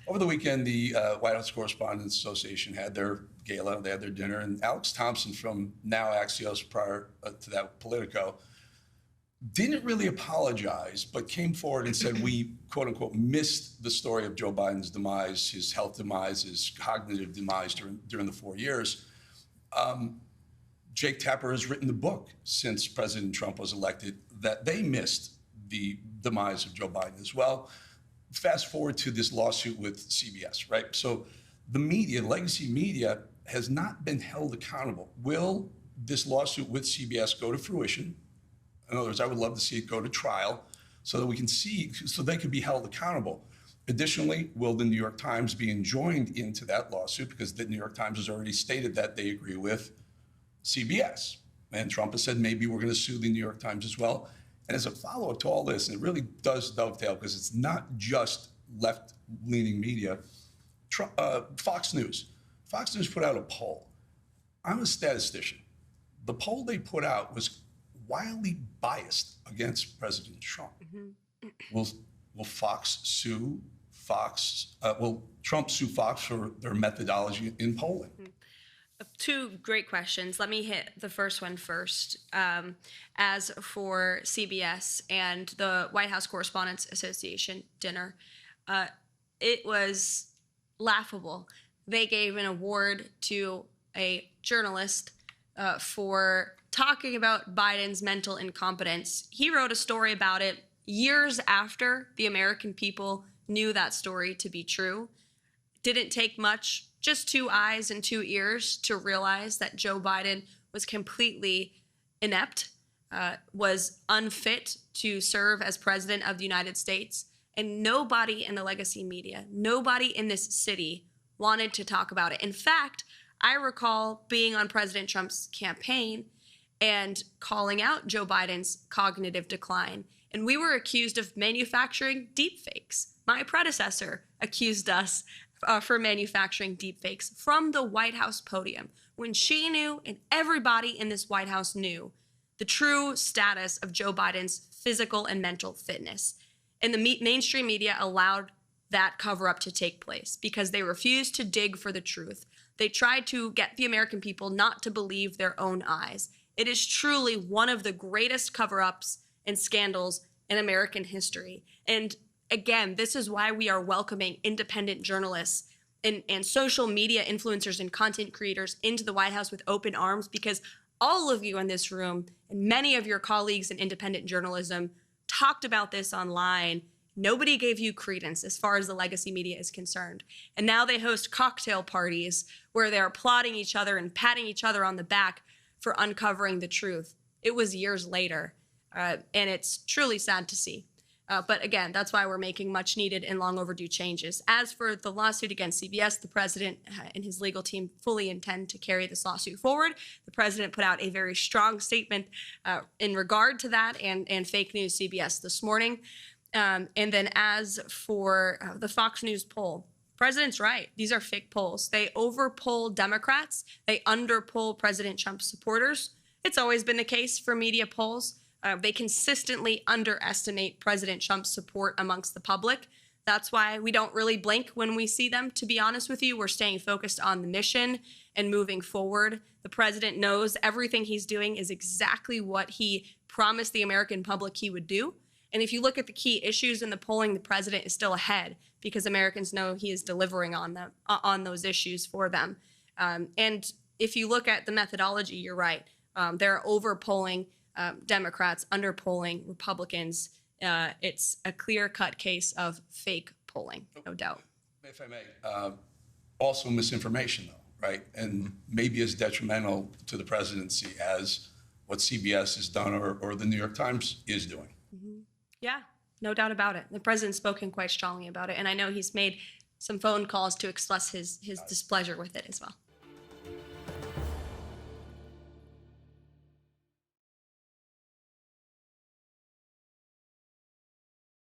Over the weekend, the White House Correspondents Association had their gala, they had their dinner, and Alex Thompson from now Axios, prior to that Politico, didn't really apologize, but came forward and said we, quote unquote, missed the story of Joe Biden's demise, his health demise, his cognitive demise during the 4 years. Jake Tapper has written the book since President Trump was elected that they missed the demise of Joe Biden as well. Fast forward to this lawsuit with CBS, right? So the media, legacy media, has not been held accountable. Will this lawsuit with CBS go to fruition? In other words, I would love to see it go to trial so that we can see, so they can be held accountable. Additionally, will the New York Times be enjoined into that lawsuit, because the New York Times has already stated that they agree with CBS. And Trump has said maybe we're going to sue the New York Times as well. And as a follow-up to all this, and it really does dovetail because it's not just left-leaning media, Fox News. Fox News put out a poll. I'm a statistician. The poll they put out was wildly biased against President Trump. Will Fox sue Fox? Will Trump sue Fox for their methodology in polling? Two great questions. Let me hit the first one first. As for CBS and the White House Correspondents Association dinner, it was laughable. They gave an award to a journalist for talking about Biden's mental incompetence. He wrote a story about it years after the American people knew that story to be true. Didn't take much, just 2 eyes and 2 ears to realize that Joe Biden was completely inept, was unfit to serve as president of the United States. And nobody in the legacy media, nobody in this city wanted to talk about it. In fact, I recall being on President Trump's campaign and calling out Joe Biden's cognitive decline. And we were accused of manufacturing deepfakes. My predecessor accused us for manufacturing deepfakes from the White House podium, when she knew and everybody in this White House knew the true status of Joe Biden's physical and mental fitness. And the mainstream media allowed that cover-up to take place because they refused to dig for the truth. They tried to get the American people not to believe their own eyes. It is truly one of the greatest cover-ups and scandals in American history. And again, this is why we are welcoming independent journalists and social media influencers and content creators into the White House with open arms, because all of you in this room and many of your colleagues in independent journalism talked about this online. Nobody gave you credence as far as the legacy media is concerned. And now they host cocktail parties where they're applauding each other and patting each other on the back for uncovering the truth. It was years later, and it's truly sad to see. But again, that's why we're making much needed and long overdue changes. As for the lawsuit against CBS, the president and his legal team fully intend to carry this lawsuit forward. The president put out a very strong statement in regard to that and fake news CBS this morning. And then as for the Fox News poll, the president's right. These are fake polls. They overpoll Democrats. They underpoll President Trump's supporters. It's always been the case for media polls. They consistently underestimate President Trump's support amongst the public. That's why we don't really blink when we see them, to be honest with you. We're staying focused on the mission and moving forward. The president knows everything he's doing is exactly what he promised the American public he would do. And if you look at the key issues in the polling, the president is still ahead because Americans know he is delivering on them, on those issues for them. And if you look at the methodology, you're right. They're overpolling Democrats, underpolling Republicans. It's a clear-cut case of fake polling, no doubt. If I may, also misinformation, though, right? And maybe as detrimental to the presidency as what CBS has done or the New York Times is doing. Yeah, no doubt about it. The president's spoken quite strongly about it, and I know he's made some phone calls to express his displeasure with it as well.